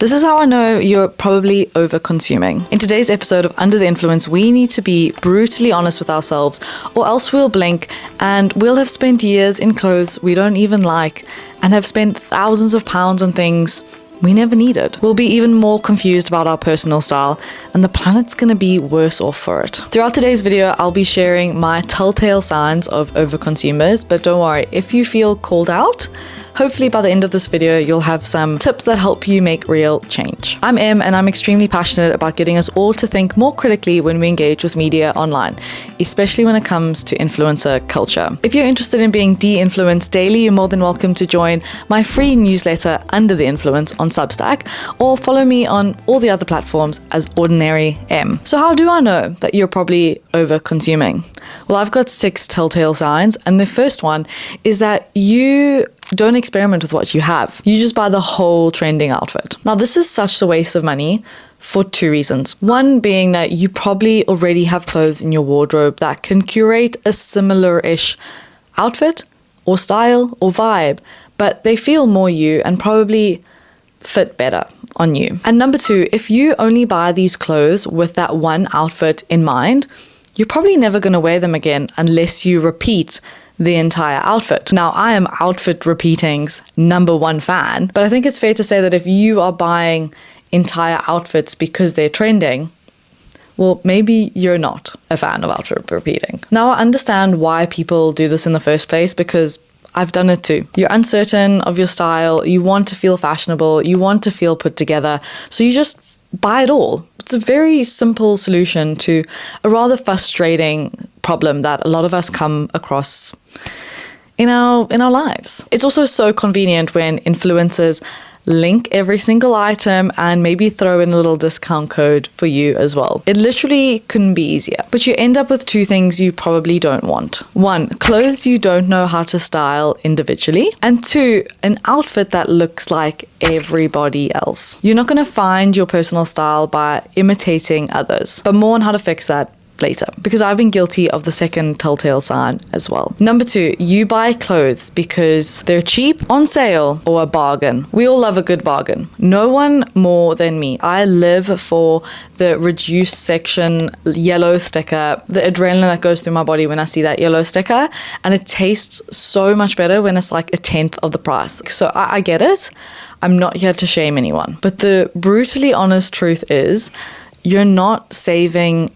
This is how I know you're probably over-consuming. In today's episode of Under the Influence, we need to be brutally honest with ourselves, or else we'll blink and we'll have spent years in clothes we don't even like and have spent thousands of pounds on things we never needed. We'll be even more confused about our personal style, and the planet's gonna be worse off for it. Throughout today's video, I'll be sharing my telltale signs of overconsumers, but don't worry, if you feel called out, hopefully by the end of this video, you'll have some tips that help you make real change. I'm Em, and I'm extremely passionate about getting us all to think more critically when we engage with media online, especially when it comes to influencer culture. If you're interested in being de-influenced daily, you're more than welcome to join my free newsletter, Under the Influence, on Substack, or follow me on all the other platforms as Ordinary M. So how do I know that you're probably over-consuming? Well, I've got 6 telltale signs, and the first one is that you don't experiment with what you have. You just buy the whole trending outfit. Now, this is such a waste of money for 2 reasons. One being that you probably already have clothes in your wardrobe that can curate a similar-ish outfit or style or vibe, but they feel more you and probably fit better on you. And number 2, if you only buy these clothes with that one outfit in mind, you're probably never going to wear them again unless you repeat the entire outfit. Now, I am outfit repeating's #1 fan, but I think it's fair to say that if you are buying entire outfits because they're trending, well, maybe you're not a fan of outfit repeating. Now, I understand why people do this in the first place, because I've done it too. You're uncertain of your style, you want to feel fashionable, you want to feel put together, so you just buy it all. It's a very simple solution to a rather frustrating problem that a lot of us come across in our lives. It's also so convenient when influencers link every single item and maybe throw in a little discount code for you as well. It literally couldn't be easier. But you end up with 2 things you probably don't want. 1, clothes you don't know how to style individually. And 2, an outfit that looks like everybody else. You're not going to find your personal style by imitating others, but more on how to fix that later, because I've been guilty of the second telltale sign as well. Number 2, you buy clothes because they're cheap, on sale, or a bargain. We all love a good bargain. No one more than me. I live for the reduced section yellow sticker, the adrenaline that goes through my body when I see that yellow sticker, and it tastes so much better when it's like 1/10 of the price. So I get it. I'm not here to shame anyone. But the brutally honest truth is, you're not saving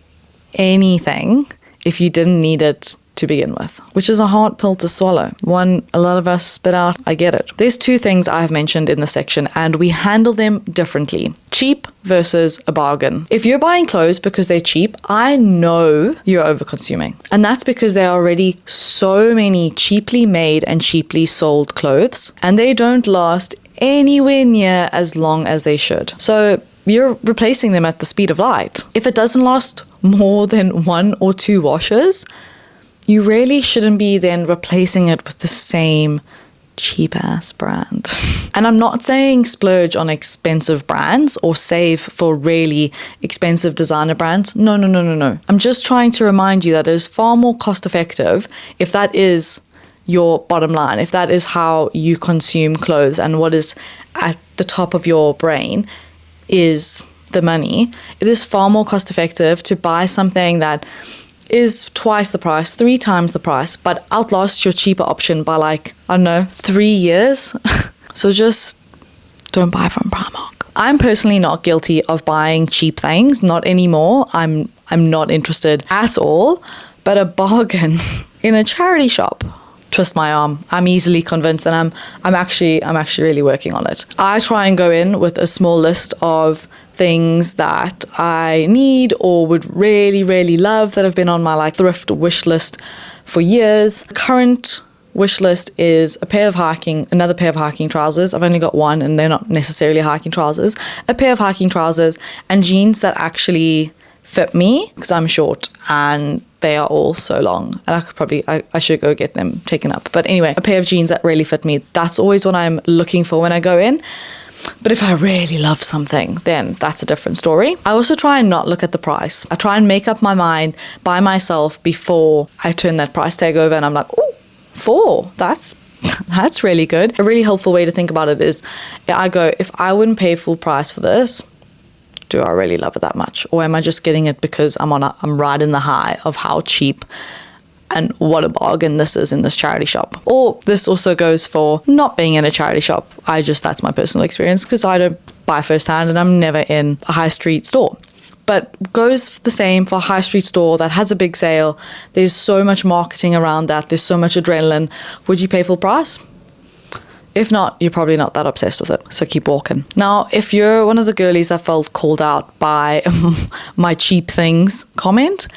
anything if you didn't need it to begin with, which is a hard pill to swallow. One a lot of us spit out. I get it. There's 2 things I've mentioned in the section, and we handle them differently. Cheap versus a bargain. If you're buying clothes because they're cheap, I know you're overconsuming. And that's because there are already so many cheaply made and cheaply sold clothes, and they don't last anywhere near as long as they should. So you're replacing them at the speed of light. If it doesn't last more than 1 or 2 washes, you really shouldn't be then replacing it with the same cheap-ass brand. And I'm not saying splurge on expensive brands or save for really expensive designer brands. No. I'm just trying to remind you that it is far more cost-effective, if that is your bottom line, if that is how you consume clothes and what is at the top of your brain is the money. It is far more cost effective to buy something that is twice the price, 3 times the price, but outlasts your cheaper option by 3 years. So just don't buy from Primark. I'm personally not guilty of buying cheap things, not anymore. I'm not interested at all, but a bargain in a charity shop, twist my arm. I'm easily convinced, and I'm actually really working on it. I try and go in with a small list of things that I need or would really, really love that have been on my thrift wish list for years. Current wish list is another pair of hiking trousers. I've only got one, and they're not necessarily hiking trousers. A pair of hiking trousers and jeans that actually fit me, because I'm short and they are all so long, and I should go get them taken up. But anyway, a pair of jeans that really fit me. That's always what I'm looking for when I go in. But if I really love something, then that's a different story. I also try and not look at the price. I try and make up my mind by myself before I turn that price tag over, and I'm like, oh, 4, that's That's really good. A really helpful way to think about it is, I go, if I wouldn't pay full price for this, do I really love it that much? Or am I just getting it because I'm riding the high of how cheap and what a bargain this is in this charity shop? Or this also goes for not being in a charity shop. That's my personal experience, because I don't buy firsthand and I'm never in a high street store. But goes the same for a high street store that has a big sale. There's so much marketing around that. There's so much adrenaline. Would you pay full price? If not, you're probably not that obsessed with it. So keep walking. Now, if you're one of the girlies that felt called out by my cheap things comment,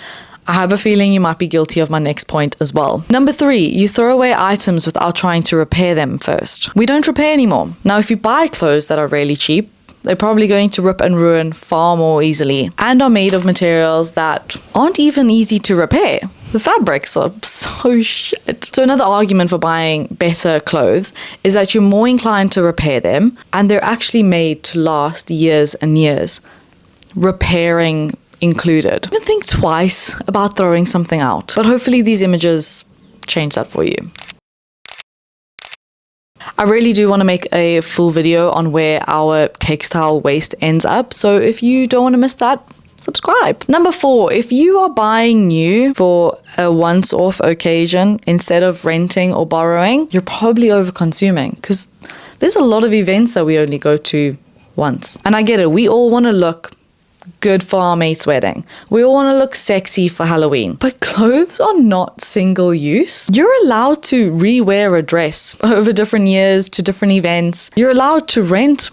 I have a feeling you might be guilty of my next point as well. Number 3, you throw away items without trying to repair them first. We don't repair anymore. Now, if you buy clothes that are really cheap, they're probably going to rip and ruin far more easily and are made of materials that aren't even easy to repair. The fabrics are so shit. So another argument for buying better clothes is that you're more inclined to repair them, and they're actually made to last years and years, repairing included. Don't think twice about throwing something out, but hopefully these images change that for you. I really do want to make a full video on where our textile waste ends up, so if you don't want to miss that, subscribe. Number 4, if you are buying new for a once-off occasion instead of renting or borrowing, you're probably over-consuming, because there's a lot of events that we only go to once. And I get it, we all want to look good for our mate's wedding. We all want to look sexy for Halloween. But clothes are not single use. You're allowed to re-wear a dress over different years to different events. You're allowed to rent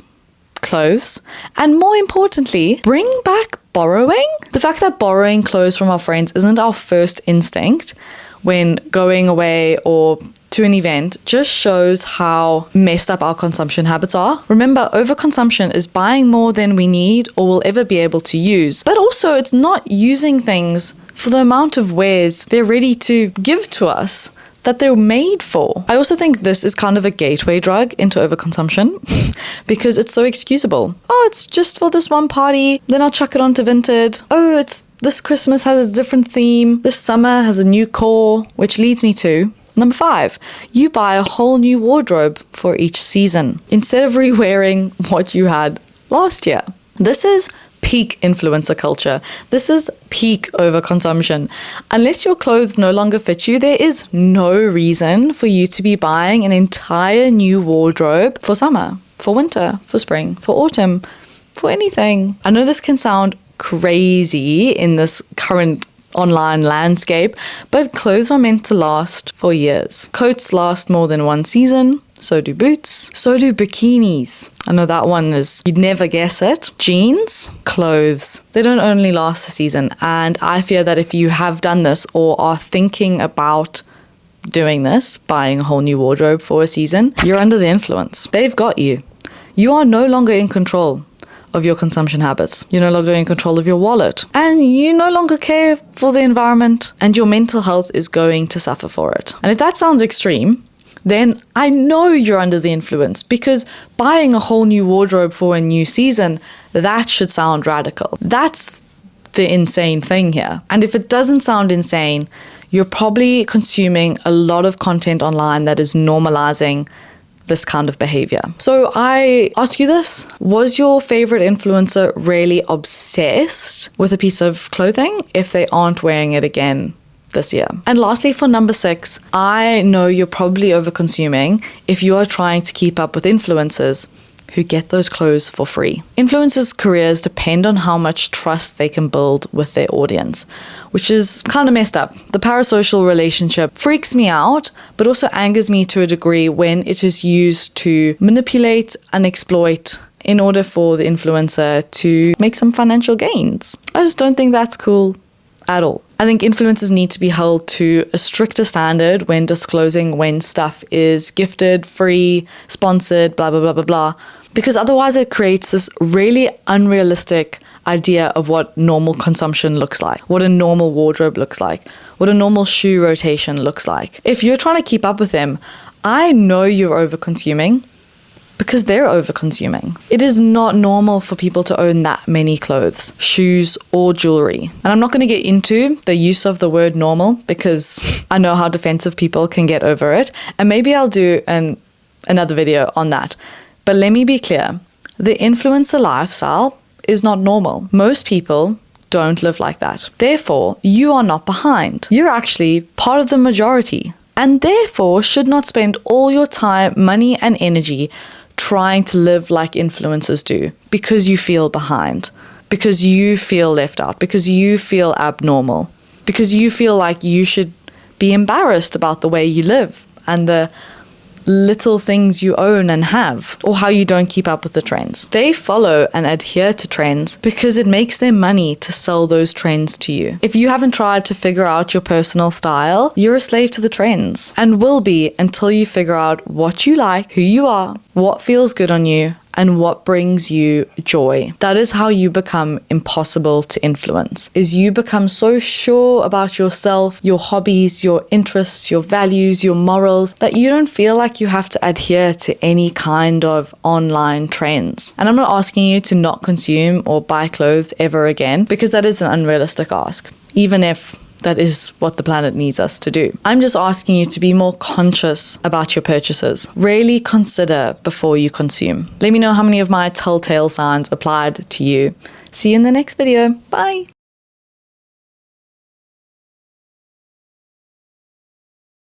clothes, and more importantly, bring back borrowing. The fact that borrowing clothes from our friends isn't our first instinct when going away or to an event just shows how messed up our consumption habits are. Remember, overconsumption is buying more than we need or will ever be able to use, but also it's not using things for the amount of wears they're ready to give to us that they're made for. I also think this is kind of a gateway drug into overconsumption because it's so excusable. Oh, it's just for this one party, then I'll chuck it onto Vinted. Oh, it's this Christmas has a different theme. This summer has a new core, which leads me to number 5, you buy a whole new wardrobe for each season instead of re-wearing what you had last year. This is peak influencer culture. This is peak overconsumption. Unless your clothes no longer fit you, there is no reason for you to be buying an entire new wardrobe for summer, for winter, for spring, for autumn, for anything. I know this can sound crazy in this current online landscape, but clothes are meant to last for years. Coats last more than one season, so do boots, so do bikinis. I know that one is, you'd never guess it. Jeans, clothes, they don't only last a season, and I fear that if you have done this or are thinking about doing this, buying a whole new wardrobe for a season, you're under the influence. They've got you. You are no longer in control of your consumption habits. You're no longer in control of your wallet, and you no longer care for the environment, and your mental health is going to suffer for it. And if that sounds extreme, then I know you're under the influence, because buying a whole new wardrobe for a new season, that should sound radical. That's the insane thing here. And if it doesn't sound insane, you're probably consuming a lot of content online that is normalizing this kind of behavior. So I ask you this, was your favorite influencer really obsessed with a piece of clothing if they aren't wearing it again this year? And lastly, for number 6, I know you're probably over-consuming if you are trying to keep up with influencers who get those clothes for free. Influencers' careers depend on how much trust they can build with their audience, which is kind of messed up. The parasocial relationship freaks me out, but also angers me to a degree when it is used to manipulate and exploit in order for the influencer to make some financial gains. I just don't think that's cool at all. I think influencers need to be held to a stricter standard when disclosing when stuff is gifted, free, sponsored, blah, blah, blah, blah, blah. Because otherwise it creates this really unrealistic idea of what normal consumption looks like, what a normal wardrobe looks like, what a normal shoe rotation looks like. If you're trying to keep up with them, I know you're over-consuming, because they're over-consuming. It is not normal for people to own that many clothes, shoes, or jewelry. And I'm not going to get into the use of the word normal because I know how defensive people can get over it. And maybe I'll do another video on that. But let me be clear. The influencer lifestyle is not normal. Most people don't live like that. Therefore, you are not behind. You're actually part of the majority. And therefore should not spend all your time, money, and energy trying to live like influencers do because you feel behind, because you feel left out, because you feel abnormal, because you feel like you should be embarrassed about the way you live and the little things you own and have, or how you don't keep up with the trends. They follow and adhere to trends because it makes them money to sell those trends to you. If you haven't tried to figure out your personal style, you're a slave to the trends and will be until you figure out what you like, who you are, what feels good on you, and what brings you joy. That is how you become impossible to influence, is you become so sure about yourself, your hobbies, your interests, your values, your morals, that you don't feel like you have to adhere to any kind of online trends. And I'm not asking you to not consume or buy clothes ever again, because that is an unrealistic ask, even if that is what the planet needs us to do. I'm just asking you to be more conscious about your purchases. Really consider before you consume. Let me know how many of my telltale signs applied to you. See you in the next video. Bye.